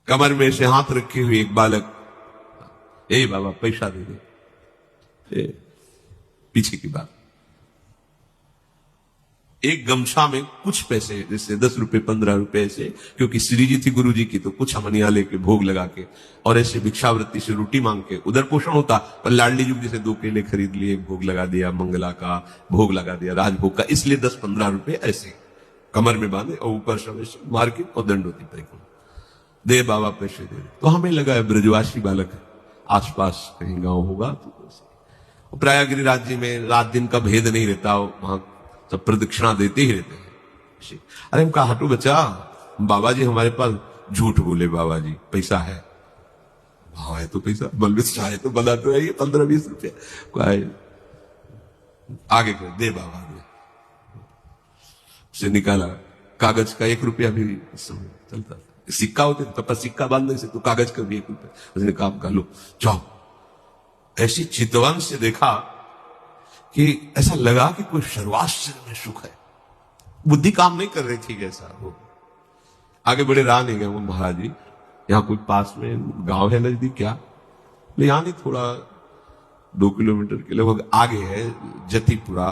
कमर में से हाथ रखे हुए एक बालक, ए बाबा पैसा दे दे। पीछे की बात, एक गमछा में कुछ पैसे, जैसे 10 रुपए 15 रुपए ऐसे, क्योंकि श्री जी थी गुरु जी की, तो कुछ हमनिया लेके भोग लगा के और ऐसे भिक्षावृत्ति से रोटी मांग के उधर पोषण होता। पर लाडली जी जैसे 2 केले खरीद लिए, भोग लगा दिया, मंगला का भोग लगा दिया, राजभोग का, इसलिए 10-15 रुपए ऐसे कमर में बांधे और ऊपर से मार के और दंड होती परिक्रमा। दे बाबा पैसे दे। तो हमें लगा ब्रजवासी बालक है, आसपास कहीं गांव होगा। तो प्रयागगिरी राज्य में रात दिन का भेद नहीं रहता, वहां सब प्रदक्षिणा देते ही रहते हैं। अरे हम कहा, हटो बच्चा, बाबा जी हमारे पास झूठ बोले, बाबा जी पैसा है। हाँ है तो पैसा, बलवित चाहे तो बना तो है, 15-20 रुपया आगे कर दे बाबा ने। से निकाला कागज का 1 रुपया भी चलता था, सिक्का होते तो सिक्का बांधने से तो कागज का भी 1 रुपया। उसने कहा लो जाओ। ऐसी चितवन से देखा कि ऐसा लगा कि कोई सर्वाश्चर्य में सुख है, बुद्धि काम नहीं कर रही थी ऐसा। वो आगे बड़े राह नहीं गए वो महाराज जी, यहाँ कोई पास में गांव है नजदीक क्या? यहां नहीं, थोड़ा 2 किलोमीटर के लगभग आगे है जतीपुरा।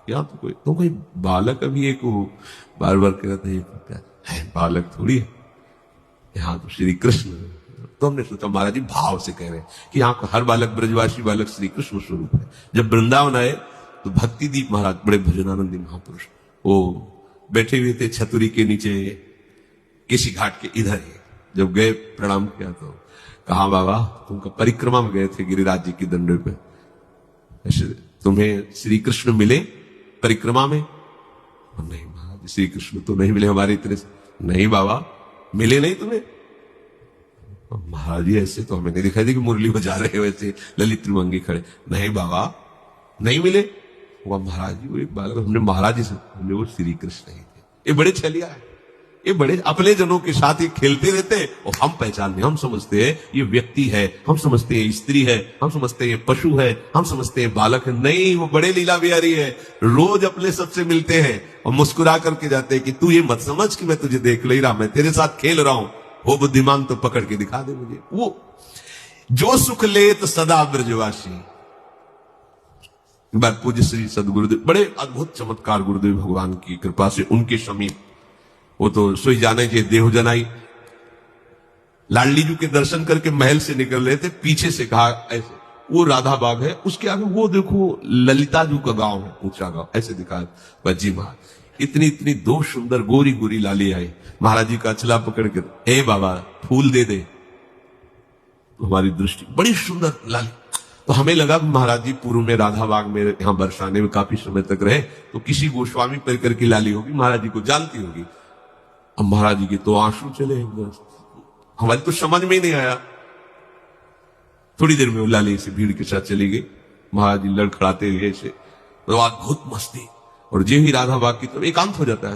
यहाँ तो कोई बालक अभी एक बार बार कह रहा था, है बालक थोड़ी है, यहाँ तो श्री कृष्ण। तो हमने सोचा महाराज जी भाव से कह रहे हैं कि यहाँ का हर बालक ब्रजवासी बालक श्री कृष्ण स्वरूप है। जब वृंदावन आए तो भक्ति दीप महाराज, बड़े भजनानंदी महापुरुष, वो बैठे हुए थे छतुरी के नीचे किसी घाट के इधर ही। जब गए प्रणाम किया तो कहा, बाबा तुमका परिक्रमा में गए थे गिरिराज जी की दंडे पे, ऐसे तुम्हें श्री कृष्ण मिले परिक्रमा में? नहीं महाराज श्री कृष्ण तो नहीं मिले हमारे इतने। नहीं बाबा मिले नहीं तुम्हें? महाराज जी ऐसे तो हमें नहीं दिखाई दी कि मुरली बजा रहे हो ऐसे ललित त्रिभंगी खड़े। नहीं बाबा नहीं मिले। वो महाराज जी वो एक बालक, हमने महाराज जी से, हमने वो श्री कृष्ण नहीं थे। ये बड़े छलिया है, ये बड़े अपने जनों के साथ ये खेलते रहते हैं और हम पहचानते, हम समझते हैं ये व्यक्ति है, हम समझते हैं स्त्री है, हम समझते हैं पशु है, हम समझते हैं बालक है। नहीं, वो बड़े लीला बिहारी है, रोज अपने सबसे मिलते हैं और मुस्कुरा करके जाते हैं कि तू ये मत समझ कि मैं तुझे देख ले रहा, मैं तेरे साथ खेल रहा हूं। वो बुद्धिमान तो पकड़ के दिखा दे मुझे। वो जो सुख ले तो सदा ब्रजवासी। बात पूज्य श्री सदगुरुदेव, बड़े अद्भुत चमत्कार गुरुदेव भगवान की कृपा से उनके समीप, वो तो सोई जाने जे देह जनाई। लाडली जी के दर्शन करके महल से निकल रहे थे, पीछे से कहा ऐसे, वो राधा बाग है, उसके आगे वो देखो ललिता जी का गांव है, ऊंचा गांव, ऐसे दिखा। बज्जी महाराज इतनी इतनी 2 सुंदर गोरी गोरी लाली आई, महाराज जी का अचला पकड़ के, ए बाबा फूल दे दे। हमारी दृष्टि बड़ी सुंदर लाली, तो हमें लगा महाराज जी पूर्व में राधा बाग में यहाँ बरसाने में काफी समय तक रहे, तो किसी गोस्वामी परिकर की लाली होगी, महाराज जी को जानती होगी। अब महाराज जी के तो आंसू चले, हमारी तो समझ में ही नहीं आया। थोड़ी देर में वो लाली से भीड़ के साथ चली गई, महाराज जी लड़खड़ाते हुए से, तो अद्भुत मस्ती। और जो ही राधा बाग की तरफ एकांत हो जाता है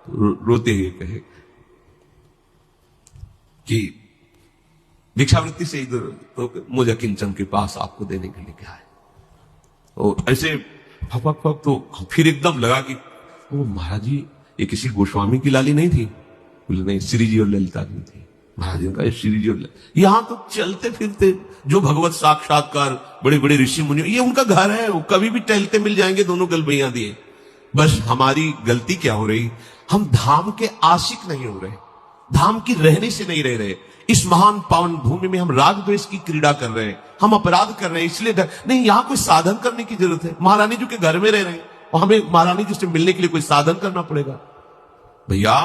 तो रोते हुए कहे कि भिक्षावृत्ति से इधर तो मुझे किंचन के पास आपको देने के लिए क्या है। और ऐसे फपक फप, तो फिर एकदम लगा कि वो महाराज जी ये किसी गोस्वामी की लाली नहीं थी? बोले नहीं, श्री जी और ललिता जी थी। महाराज जी का श्री जी और यहां तो चलते फिरते जो भगवत साक्षात्कार बड़े बड़े ऋषि मुनि, ये उनका घर है, वो कभी भी टहलते मिल जाएंगे, दोनों गलबैया दिए। बस हमारी गलती क्या हो रही, हम धाम के आशिक नहीं हो रहे, धाम की रहने से नहीं रह रहे। इस महान पावन भूमि में हम राग द्वेष की क्रीड़ा कर रहे हैं, हम अपराध कर रहे हैं, इसलिए नहीं, यहां कोई साधन करने की जरूरत है। महारानी जी के घर में रह रहे हैं और हमें महारानी जी से मिलने के लिए कोई साधन करना पड़ेगा। भैया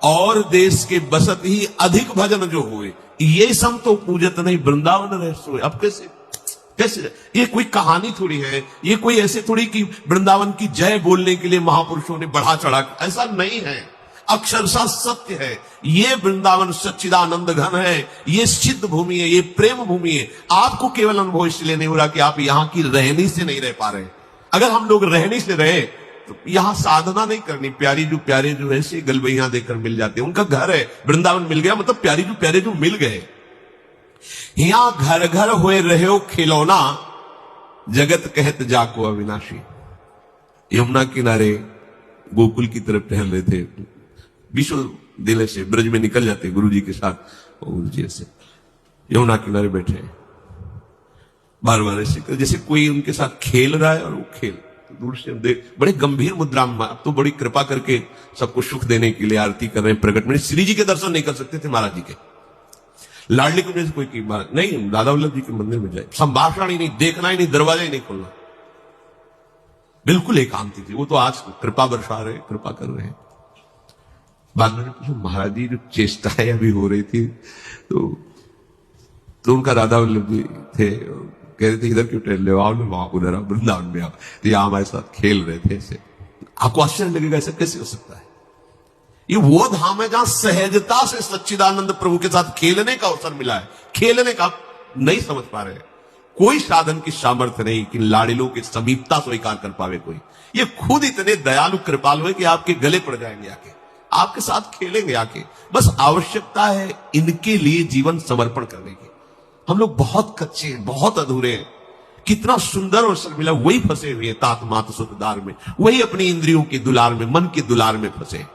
और देश के बसत ही अधिक भजन जो हुए, ये सम तो पूजत नहीं वृंदावन रह सोए। अब कैसे कैसे, ये कोई कहानी थोड़ी है, ये कोई ऐसे थोड़ी कि वृंदावन की जय बोलने के लिए महापुरुषों ने बढ़ा चढ़ा, ऐसा नहीं है। अक्षरशः सत्य है, ये वृंदावन सच्चिदानंद घन है, ये सिद्ध भूमि है, ये प्रेम भूमि है। आपको केवल अनुभव इसलिए नहीं हो रहा कि आप यहां की रहनी से नहीं रह पा रहे। अगर हम लोग रहनी से रहे तो यहां साधना नहीं करनी। प्यारे जो ऐसे गलबैया देकर मिल जाते हैं, उनका घर है, वृंदावन मिल गया मतलब प्यारे जो मिल गए। यहां घर घर हुए रहे हो खिलौना, जगत कहत जाको अविनाशी। यमुना किनारे गोकुल की तरफ टहल रहे थे, विश्वविद्यालय से ब्रज में निकल जाते गुरु जी के साथ, और गुरु जी ऐसे यमुना किनारे बैठे हैं, बार बार ऐसे जैसे कोई उनके साथ खेल रहा है, और वो खेल तो दूर से हम देख, बड़े गंभीर मुद्रा में, अब तो बड़ी कृपा करके सबको सुख देने के लिए आरती कर रहे हैं, प्रकट में श्री जी के दर्शन नहीं कर सकते थे महाराज जी के, लाडली कुंज से कोई की बात नहीं, राधा वल्लभ जी के मंदिर में जाए, संभाषण ही नहीं, देखना ही नहीं, दरवाजा ही नहीं खोलना, बिल्कुल एकांति थी। वो तो आज कृपा बरसा रहे, कृपा कर रहे हैं। बाद में पूछा महाराज जी जो चेष्टाएं अभी हो रही थी, तो उनका राधा वल्लभ जी थे, कह रहे थे इधर क्यों टहल रहे हो, आओ वहां उधर आओ, वृंदावन में आओ, तो यहाँ हमारे साथ खेल रहे थे ऐसे। आपको आश्चर्य लगेगा ऐसा कैसे हो सकता है, ये वो धाम है जहां सहजता से सच्चिदानंद प्रभु के साथ खेलने का अवसर मिला है, खेलने का नहीं समझ पा रहे हैं, कोई साधन की सामर्थ्य नहीं कि लाड़िलों की समीपता स्वीकार कर पावे कोई, ये खुद इतने दयालु कृपालु है कि आपके गले पड़ जाएंगे आके, आपके साथ खेलेंगे आके, बस आवश्यकता है इनके लिए जीवन समर्पण करने की। हम लोग बहुत कच्चे हैं, बहुत अधूरे हैं, कितना सुंदर अवसर मिला, वही फंसे हुए तात मात सुतदार में, वही अपनी इंद्रियों के दुलार में, मन के दुलार में फंसे।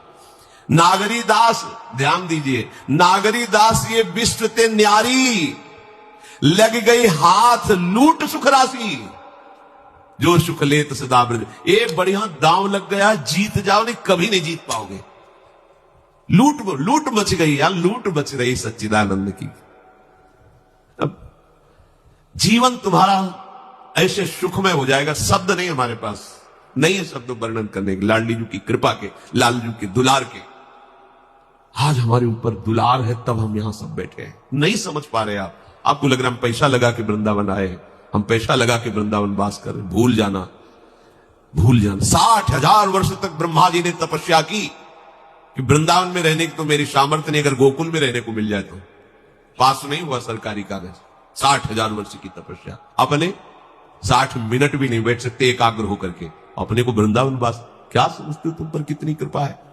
नागरी दास, ध्यान दीजिए, नागरी दास ये विश्व ते न्यारी, लग गई हाथ लूट सुख राशि, जो सुख लेत सदा ब्रज, ये बढ़िया दांव लग गया, जीत जाओ नहीं, कभी नहीं जीत पाओगे। लूट मच गई यार, लूट मच रही सच्चिदानंद की। अब जीवन तुम्हारा ऐसे सुखमय हो जाएगा, शब्द नहीं हमारे पास, नहीं है शब्द वर्णन करने के, लाडली जी की कृपा के, लाल जी के दुलार के। आज हमारे ऊपर दुलार है, तब हम यहां सब बैठे हैं, नहीं समझ पा रहे आप। आपको लग रहा है हम पैसा लगा के वृंदावन आए, हम पैसा लगा के वृंदावन वास कर रहे, भूल जाना, भूल जाना। 60,000 वर्ष तक ब्रह्मा जी ने तपस्या की कि वृंदावन में रहने की तो मेरी सामर्थ्य नहीं, अगर गोकुल में रहने को मिल जाए तो। पास नहीं हुआ सरकारी कागज, 60,000 वर्ष की तपस्या। अपने 60 मिनट भी नहीं बैठ सकते एकाग्र होकर के, अपने को वृंदावन वास, क्या समझते हो तुम पर कितनी कृपा है।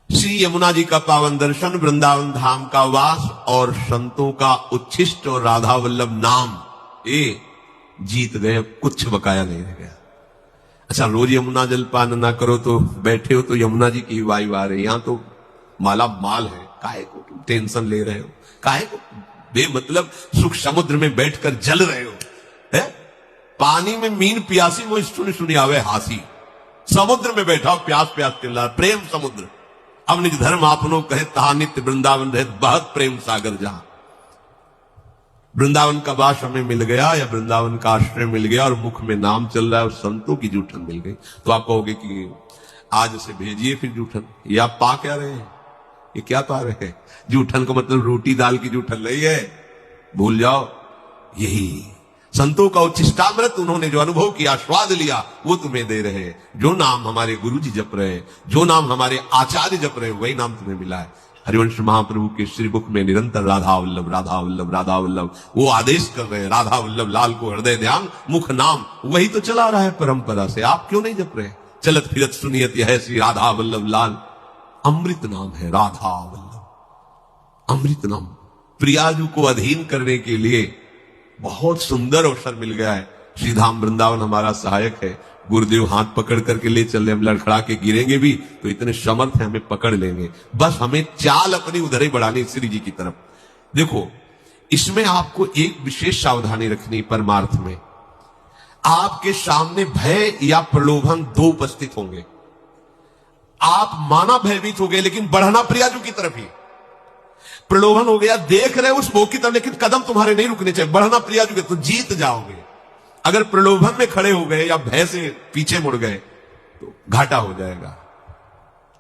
श्री यमुना जी का पावन दर्शन, वृंदावन धाम का वास और संतों का उच्छिष्ट और राधा वल्लभ नाम, ये जीत गए, कुछ बकाया नहीं रह गया। अच्छा, रोज यमुना जलपान ना करो तो बैठे हो तो यमुना जी की वायु आ रही, यहां तो माला माल है, काहे को तुम टेंशन ले रहे हो, काहे को बेमतलब सुख समुद्र में बैठकर जल रहे हो, है? पानी में मीन प्यासी वो सुनी आवे हासी, समुद्र में बैठा प्यास प्यास चिल्ला, प्रेम समुद्र। अब निज धर्म आपनो कहे तहा नित्य वृंदावन रहे, बहुत प्रेम सागर जहां। वृंदावन का वास हमें मिल गया, या वृंदावन का आश्रय मिल गया, और मुख में नाम चल रहा है, और संतों की जूठन मिल गई, तो आप कहोगे कि आज से भेजिए फिर जूठन। ये आप पा क्या रहे हैं, ये क्या पा रहे हैं? जूठन का मतलब रोटी दाल की जूठन नहीं है, भूल जाओ। यही संतों का उच्छिष्टामृत उन्होंने जो अनुभव किया, स्वाद लिया, वो तुम्हें दे रहे हैं। जो नाम हमारे गुरु जी जप रहे हैं, जो नाम हमारे आचार्य जप रहे हैं, वही नाम तुम्हें मिला है। हरिवंश महाप्रभु के श्रीमुख में निरंतर राधा वल्लभ राधा वल्लभ राधा वल्लभ, वो आदेश कर रहे हैं, राधा वल्लभ लाल को हृदय ध्यान मुख नाम, वही तो चला रहा है परंपरा से। आप क्यों नहीं जप रहे? चलत फिरत सुनियत यह श्री राधा वल्लभ लाल, अमृत नाम है राधा वल्लभ, अमृत नाम। प्रियाजू को अधीन करने के लिए बहुत सुंदर अवसर मिल गया है। श्रीधाम वृंदावन हमारा सहायक है, गुरुदेव हाथ पकड़ करके ले चल रहे, हम लड़खड़ा के गिरेंगे भी तो इतने समर्थ है, हमें पकड़ लेंगे। बस हमें चाल अपनी उधर ही बढ़ानी श्री जी की तरफ। देखो, इसमें आपको एक विशेष सावधानी रखनी परमार्थ में। आपके सामने भय या प्रलोभन दो उपस्थित होंगे। आप माना भयभीत हो गए, लेकिन बढ़ना प्रियाजू की तरफ ही। प्रलोभन हो गया, देख रहे उस भोग की तरफ, लेकिन कदम तुम्हारे नहीं रुकने चाहिए, बढ़ना प्रियाजू के, तो जीत जाओगे। अगर प्रलोभन में खड़े हो गए या भय से पीछे मुड़ गए तो घाटा हो जाएगा।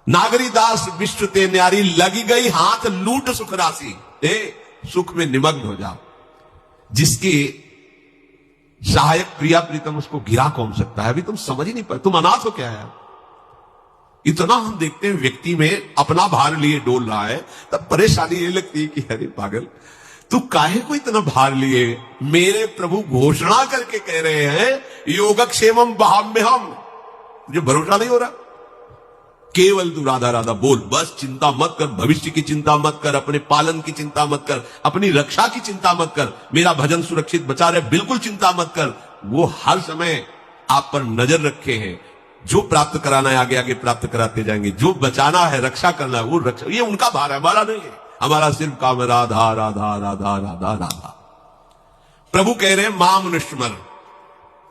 नागरी दास विश्व ते न्यारी, लगी गई हाथ लूट सुख राशि, सुख में निमग्न हो जाओ। जिसके सहायक प्रिया प्रीतम, उसको गिरा कौन सकता है? अभी तुम समझ ही नहीं पाए, तुम अनाथ हो क्या है? इतना हम देखते हैं व्यक्ति में अपना भार लिए डोल रहा है, तब परेशानी ये लगती है कि अरे पागल, तू काहे को इतना भार लिए? मेरे प्रभु घोषणा करके कह रहे हैं योगक्षेमम बहाम्यहम। मुझे भरोसा नहीं हो रहा, केवल तू राधा राधा बोल, बस चिंता मत कर, भविष्य की चिंता मत कर, अपने पालन की चिंता मत कर, अपनी रक्षा की चिंता मत कर, मेरा भजन सुरक्षित बचा रहे, बिल्कुल चिंता मत कर। वो हर समय आप पर नजर रखे हैं, जो प्राप्त कराना है आगे आगे प्राप्त कराते जाएंगे, जो बचाना है रक्षा करना है वो रक्षा, ये उनका भार है, हमारा नहीं है। हमारा सिर्फ काम राधा राधा राधा राधा राधा। प्रभु कह रहे हैं माम स्मरण,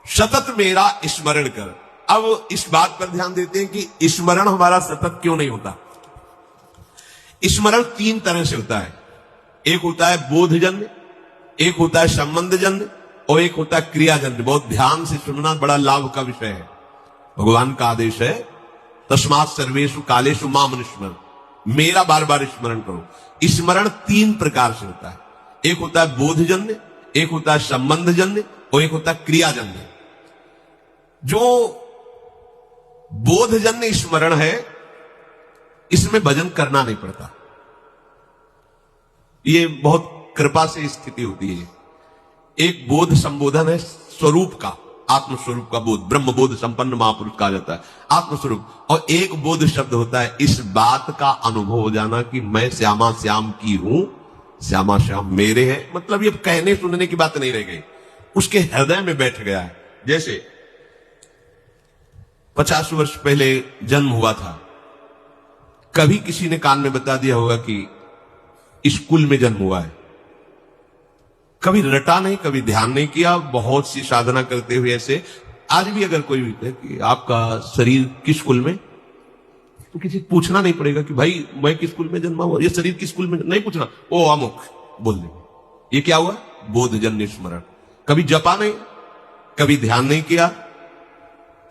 सतत मेरा स्मरण कर। अब इस बात पर ध्यान देते हैं कि स्मरण हमारा सतत क्यों नहीं होता। स्मरण तीन तरह से होता है, एक होता है बोधजन्य, एक होता है संबंधजन्य और एक होता है क्रियाजन्य। बहुत ध्यान से सुनना, बड़ा लाभ का विषय है। भगवान का आदेश है तस्मात् सर्वेषु कालेषु माम स्मरण, मेरा बार बार स्मरण करो। स्मरण तीन प्रकार से होता है, एक होता है बोधजन्य, एक होता है संबंधजन्य और एक होता है क्रियाजन्य। जो बोधजन्य स्मरण है इसमें भजन करना नहीं पड़ता, ये बहुत कृपा से स्थिति होती है। एक बोध संबोधन है स्वरूप का, आत्मस्वरूप का बोध, ब्रह्म बोध संपन्न महापुरुष कहा जाता है आत्मस्वरूप। और एक बोध शब्द होता है इस बात का अनुभव हो जाना कि मैं श्यामा श्याम की हूं, श्यामा श्याम मेरे हैं। मतलब ये कहने सुनने की बात नहीं रह गई, उसके हृदय में बैठ गया है। जैसे 50 वर्ष पहले जन्म हुआ था, कभी किसी ने कान में बता दिया होगा कि स्कूल में जन्म हुआ है, कभी रटा नहीं, कभी ध्यान नहीं किया, बहुत सी साधना करते हुए ऐसे। आज भी अगर कोई भी कहे कि आपका शरीर किस स्कूल में, तो किसी पूछना नहीं पड़ेगा कि भाई मैं किस स्कूल में जन्मा हुआ, ये शरीर किस स्कूल में, नहीं पूछना, ओ अमुक बोल देंगे। ये क्या हुआ? बोधजन्य स्मरण। कभी जपा नहीं, कभी ध्यान नहीं किया,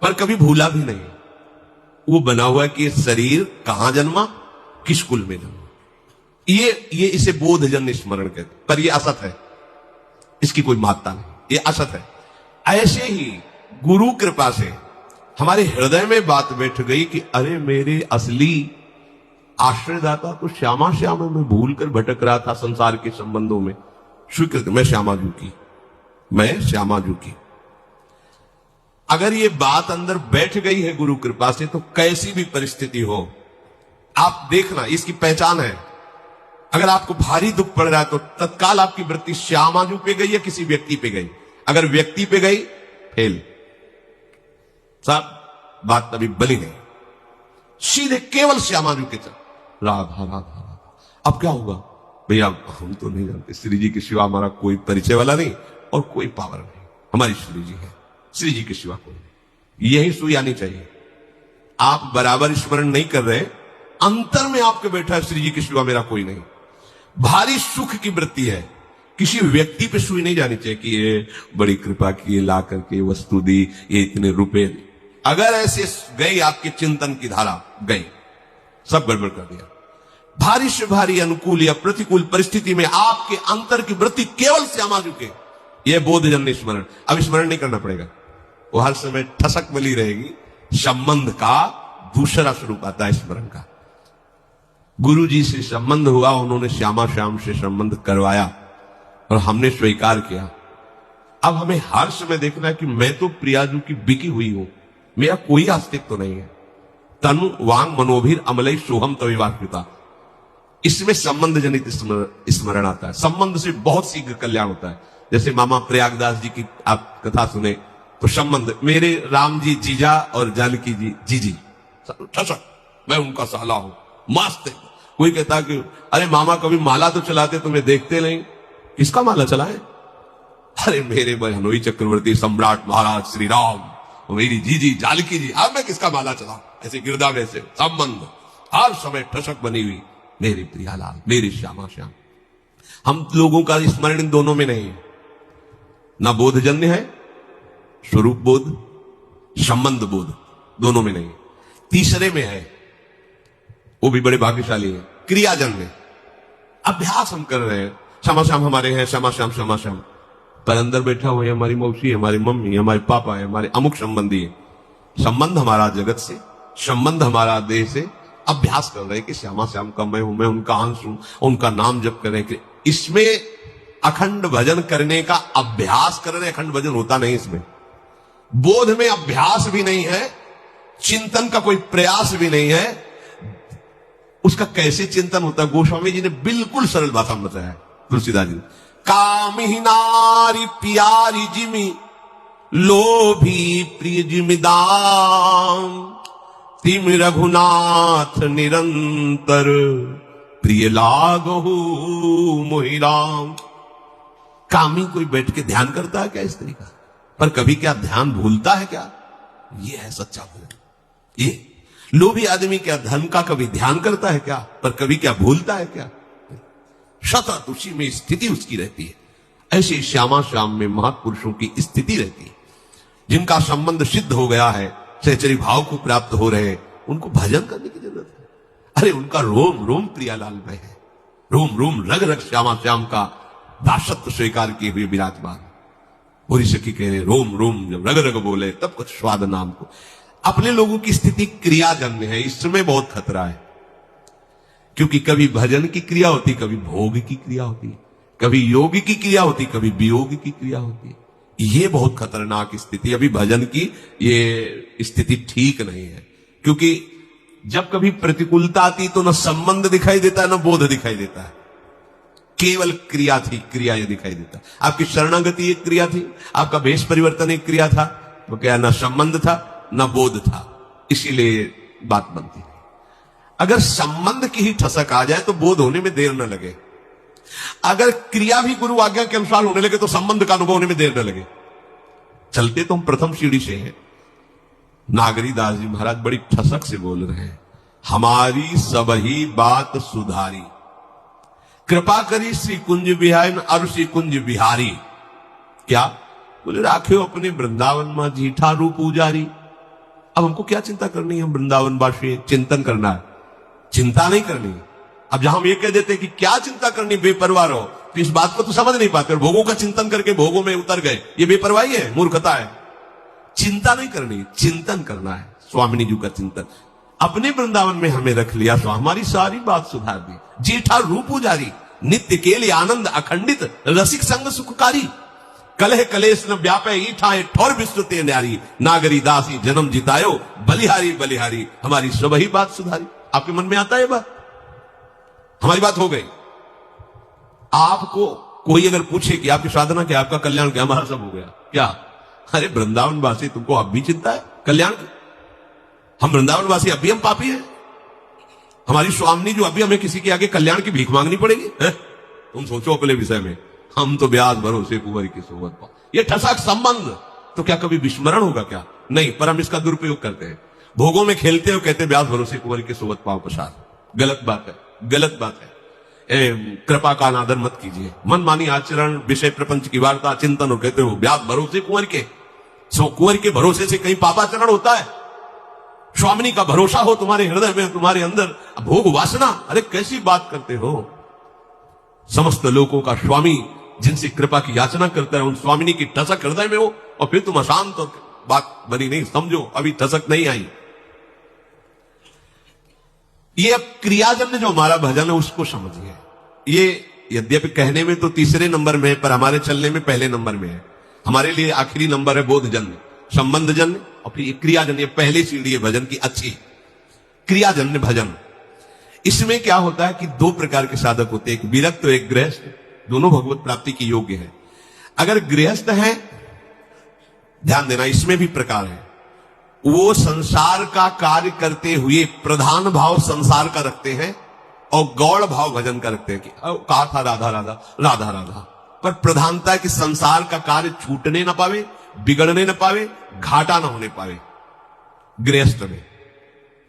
पर कभी भूला भी नहीं। वो बना हुआ कि ये शरीर कहां जन्मा, किस स्कूल में जन्मा। ये इसे बोधजन्य स्मरण कहते, पर ये असत है, इसकी कोई महत्ता नहीं, ये असत है। ऐसे ही गुरु कृपा से हमारे हृदय में बात बैठ गई कि अरे मेरे असली आश्रयदाता तो श्यामा श्याम में भूल कर भटक रहा था संसार के संबंधों में। स्वीकृत, मैं श्यामाजू की, मैं श्यामाजू की। अगर ये बात अंदर बैठ गई है गुरु कृपा से, तो कैसी भी परिस्थिति हो आप देखना, इसकी पहचान है। अगर आपको भारी दुख पड़ रहा है तो तत्काल आपकी वृत्ति श्यामाजू पे गई या किसी व्यक्ति पे गई। अगर व्यक्ति पे गई फेल, साहब बात तभी बनी नहीं, सीधे केवल श्यामाजू के चल राधा राधा राधा। अब क्या होगा भैया, हम तो नहीं जानते, श्री जी के सिवा हमारा कोई परिचय वाला नहीं और कोई पावर नहीं, हमारी श्री जी है, श्री जी के सिवा कोई नहीं। यही सुई आनी चाहिए। आप बराबर स्मरण नहीं कर रहे, अंतर में आपके बैठा है श्री जी के सिवा मेरा कोई नहीं। भारी सुख की वृत्ति है, किसी व्यक्ति पे सुई नहीं जानी चाहिए कि ये बड़ी कृपा की, ये ला करके वस्तु दी, ये इतने रुपए। अगर ऐसे गई आपके चिंतन की धारा गई, सब गड़बड़ कर दिया। भारी से भारी अनुकूल या प्रतिकूल परिस्थिति में आपके अंतर की वृत्ति केवल श्यामाजू के, यह बोधजन्य स्मरण। अब स्मरण नहीं करना पड़ेगा, वो हर समय ठसक बली रहेगी। संबंध का दूसरा स्वरूप आता है स्मरण का। गुरु जी से संबंध हुआ, उन्होंने श्यामा श्याम से संबंध करवाया और हमने स्वीकार किया। अब हमें हर समय देखना है कि मैं तो प्रियाजू की बिकी हुई हूं, मेरा कोई अस्तित्व तो नहीं है। तनु वांग मनोभीर अमलई सोहम तविवाकृता, इसमें संबंध जनित स्मरण आता है। संबंध से बहुत शीघ्र कल्याण होता है। जैसे मामा प्रयागदास जी की आप कथा सुने तो संबंध, मेरे राम जी जीजा और जानकी जी जीजी, मैं उनका साला हूं, मस्त। कोई कहता कि अरे मामा कभी माला तो चलाते, तुम्हें देखते नहीं, किसका माला चलाए? अरे मेरे हनोई चक्रवर्ती सम्राट महाराज श्री राम और मेरी जीजी जानकी जी, अब मैं किसका माला चलाऊं? ऐसे गिरदा में से संबंध हर समय ठसक बनी हुई, मेरे प्रियालाल, मेरे श्यामा श्याम। हम लोगों का स्मरण इन दोनों में नहीं है, ना बोधजन्य है, स्वरूप बोध, संबंध बोध, दोनों में नहीं। तीसरे में है, वो भी बड़े भाग्यशाली है, क्रियाजन्य। अभ्यास हम कर रहे हैं, श्यामा श्याम हमारे हैं, श्यामा श्याम श्यामा श्याम, पर अंदर बैठा हुआ है हमारी मौसी, हमारी मम्मी, हमारे पापा है, हमारे अमुक संबंधी है। संबंध हमारा जगत से, संबंध हमारा देह से। अभ्यास कर रहे हैं कि श्यामा श्याम का मैं हूं, मैं उनका अंश हूं, उनका नाम जप कर रहे हैं। इसमें अखंड भजन करने का अभ्यास कर रहे हैं, अखंड भजन होता नहीं इसमें। बोध में अभ्यास भी नहीं है, चिंतन का कोई प्रयास भी नहीं है। उसका कैसे चिंतन होता है? गोस्वामी जी ने बिल्कुल सरल भाषा में बताया है, तुलसीदास जी। कामिही नारी प्यारी जिमी लोभी प्रिय जिमिदाम, तिम रघुनाथ निरंतर, प्रिय लागहु मोहि राम। कामी कोई बैठ के ध्यान करता है क्या स्त्री का? पर कभी क्या ध्यान भूलता है क्या? ये है सच्चा भोग। ये लोभी आदमी क्या धन का कभी ध्यान करता है क्या? पर कभी क्या भूलता है क्या? सतत उसी में स्थिति उसकी रहती है। ऐसे श्यामा श्याम में महापुरुषों की स्थिति रहती है। जिनका संबंध सिद्ध हो गया है, सहचरी भाव को प्राप्त हो रहे हैं, उनको भजन करने की जरूरत है। अरे उनका रोम रोम प्रियालाल में है, रोम रोम रग रग श्यामा श्याम का दासत्व स्वीकार किए हुए विराजमान। और सखी कह रहे रोम रोम जब रग रग बोले तब कुछ स्वाद नाम को। अपने लोगों की स्थिति क्रियाजन्य है, इसमें बहुत खतरा है। क्योंकि कभी भजन की क्रिया होती, कभी भोग की क्रिया होती, कभी योग की क्रिया होती, कभी वियोग की क्रिया होती। ये बहुत खतरनाक स्थिति। अभी भजन की ये स्थिति ठीक नहीं है। क्योंकि जब कभी प्रतिकूलता आती तो न संबंध दिखाई देता है, न बोध दिखाई देता है। केवल क्रिया थी, क्रिया ये दिखाई देता। आपकी शरणागति एक क्रिया थी, आपका वेश परिवर्तन एक क्रिया था। वो क्या, न संबंध था न बोध था, इसीलिए बात बनती है। अगर संबंध की ही ठसक आ जाए तो बोध होने में देर न लगे। अगर क्रिया भी गुरु आज्ञा के अनुसार होने लगे तो संबंध का अनुभव होने में देर न लगे। चलते तो हम प्रथम सीढ़ी से हैं। नागरी दास जी महाराज बड़ी ठसक से बोल रहे हैं, हमारी सबही बात सुधारी, कृपा करी श्री कुंज बिहारी और श्री कुंज बिहारी। क्या बोले, राखे अपने वृंदावन में जीठा रूप पूजारी। अब हमको क्या चिंता करनी है? हम वृंदावन वासी चिंतन करना है, चिंता नहीं करनी। अब जहां हम ये कह देते कि क्या चिंता करनी, बेपरवाह रहो, तो इस बात को तो समझ नहीं पाते। भोगों का चिंतन करके भोगों में उतर गए, ये बेपरवाही है, मूर्खता है। चिंता नहीं करनी, चिंतन करना है। स्वामिनी जी का चिंतन अपने वृंदावन में हमें रख लिया तो हमारी सारी बात सुधार दी। जेठा रूप पुजारी, नित्य केले आनंद अखंडित, रसिक संग सुखकारी, कलह कलेश न व्यापे ईठा ठोर विस्तृत न्यारी, नागरी दासी जन्म जितायो, बलिहारी बलिहारी, हमारी सब ही बात सुधारी। आपके मन में आता है बात? हमारी बात हो गई। आपको कोई अगर पूछे कि आपकी साधना क्या, आपका कल्याण क्या, हमारा सब हो गया क्या? अरे वृंदावन वासी, तुमको अब भी चिंता है कल्याण की? हम वृंदावन वासी अब भी हम पापी हैं? हमारी स्वामिनी जो अभी हमें किसी के आगे कल्याण की भीख मांगनी पड़ेगी है? तुम सोचो अपने विषय में। हम तो ब्याज भरोसे कुंवर की सोबत पाओ, ये ठसक संबंध तो क्या कभी विस्मरण होगा क्या? नहीं, पर हम इसका दुरुपयोग करते हैं। भोगों में खेलते हो, कहते ब्याज भरोसे कुंवर की सोबत पाओ प्रसाद। गलत बात है, गलत बात है। कृपा का अनादर मत कीजिए। मन मानी आचरण, विषय प्रपंच की वार्ता, चिंतन, और कहते हो ब्याज भरोसे कुंवर के। सो कुंवर के भरोसे से कहीं पापाचरण होता है? स्वामिनी का भरोसा हो तुम्हारे हृदय में, तुम्हारे अंदर भोग वासना, अरे कैसी बात करते हो? समस्त लोगों का स्वामी जिनसे कृपा की याचना करता है, उन स्वामिनी की ठसक हृदय में हो, और फिर तुम अशांत हो, बात बनी नहीं। समझो अभी ठसक नहीं आई। ये अब क्रियाजन्य जो हमारा भजन है उसको समझिए। ये यद्यपि कहने में तो तीसरे नंबर में है, पर हमारे चलने में पहले नंबर में है। हमारे लिए आखिरी नंबर है बोधजन्य, संबंधजन्य, और फिर क्रियाजन्य। पहली सीढ़ी है भजन की अच्छी, क्रियाजन्य भजन। इसमें क्या होता है कि दो प्रकार के साधक होते हैं, एक विरक्त और एक गृहस्थ। दोनों भगवत प्राप्ति की योग्य है। अगर गृहस्थ है, ध्यान देना, इसमें भी प्रकार है। वो संसार का कार्य करते हुए प्रधान भाव संसार का रखते हैं और गौड़ भाव भजन का रखते हैं। कि कहा था राधा राधा राधा राधा, पर प्रधानता है कि संसार का कार्य छूटने ना पावे, बिगड़ने न पावे, घाटा ना होने पावे गृहस्थ में।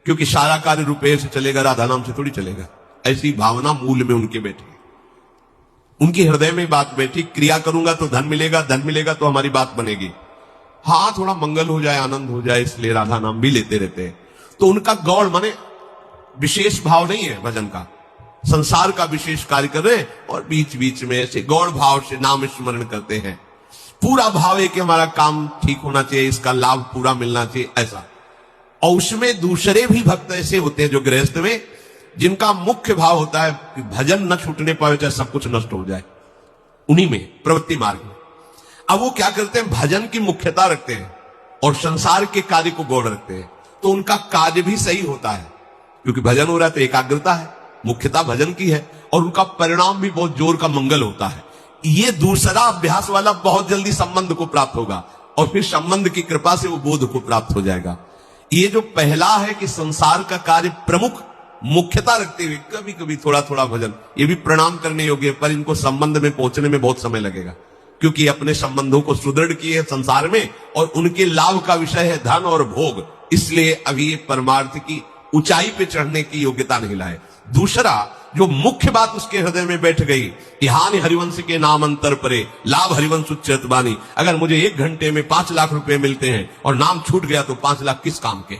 क्योंकि सारा कार्य रुपये से चलेगा, राधा नाम से थोड़ी चलेगा। ऐसी भावना मूल में उनके बैठी, उनके हृदय में बात बैठी। क्रिया करूंगा तो धन मिलेगा, धन मिलेगा तो हमारी बात बनेगी। हाँ, थोड़ा मंगल हो जाए, आनंद हो जाए, इसलिए राधा नाम भी लेते रहते हैं। तो उनका गौड़ माने विशेष भाव नहीं है भजन का, संसार का विशेष कार्य कर रहे हैं और बीच बीच में ऐसे गौड़ भाव से नाम स्मरण करते हैं। पूरा भाव है कि हमारा काम ठीक होना चाहिए, इसका लाभ पूरा मिलना चाहिए, ऐसा। और उसमें दूसरे भी भक्त ऐसे होते हैं जो गृहस्थ में, जिनका मुख्य भाव होता है कि भजन न छूटने पाए, चाहे सब कुछ नष्ट हो जाए। उन्हीं में प्रवृत्ति मार्ग में अब वो क्या करते हैं, भजन की मुख्यता रखते हैं और संसार के कार्य को गौड़ रखते हैं। तो उनका कार्य भी सही होता है, क्योंकि भजन हो रहा है तो एकाग्रता है, मुख्यता भजन की है, और उनका परिणाम भी बहुत जोर का मंगल होता है। ये दूसरा अभ्यास वाला बहुत जल्दी संबंध को प्राप्त होगा, और फिर संबंध की कृपा से वो बोध को प्राप्त हो जाएगा। ये जो पहला है कि संसार का कार्य प्रमुख मुख्यता रखते हुए कभी कभी थोड़ा थोड़ा भजन, ये भी प्रणाम करने योग्य है, पर इनको संबंध में पहुंचने में बहुत समय लगेगा, क्योंकि अपने संबंधों को सुदृढ़ किए हैं संसार में और उनके लाभ का विषय है धन और भोग, इसलिए अभी ये परमार्थ की ऊंचाई पे चढ़ने की योग्यता नहीं लाए। दूसरा जो मुख्य बात उसके हृदय में बैठ गई कि हानि हरिवंश के नाम अंतर परे, लाभ हरिवंश उच्चत बानी। अगर मुझे 1 घंटे में 5 लाख रुपए मिलते हैं और नाम छूट गया तो 5 लाख किस काम के,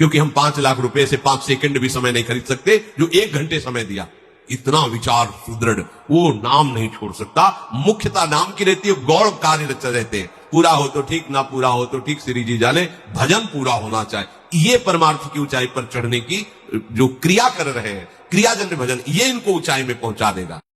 क्योंकि हम 5 लाख रुपए से 5 सेकंड भी समय नहीं खरीद सकते जो 1 घंटे समय दिया। इतना विचार सुदृढ़, वो नाम नहीं छोड़ सकता। मुख्यता नाम की रहती है, गौड़ कार्य रहते हैं, पूरा हो तो ठीक, ना पूरा हो तो ठीक, श्री जी जाले, भजन पूरा होना चाहिए। ये परमार्थ की ऊंचाई पर चढ़ने की जो क्रिया कर रहे हैं, क्रियाजन्य भजन, ये इनको ऊंचाई में पहुंचा देगा।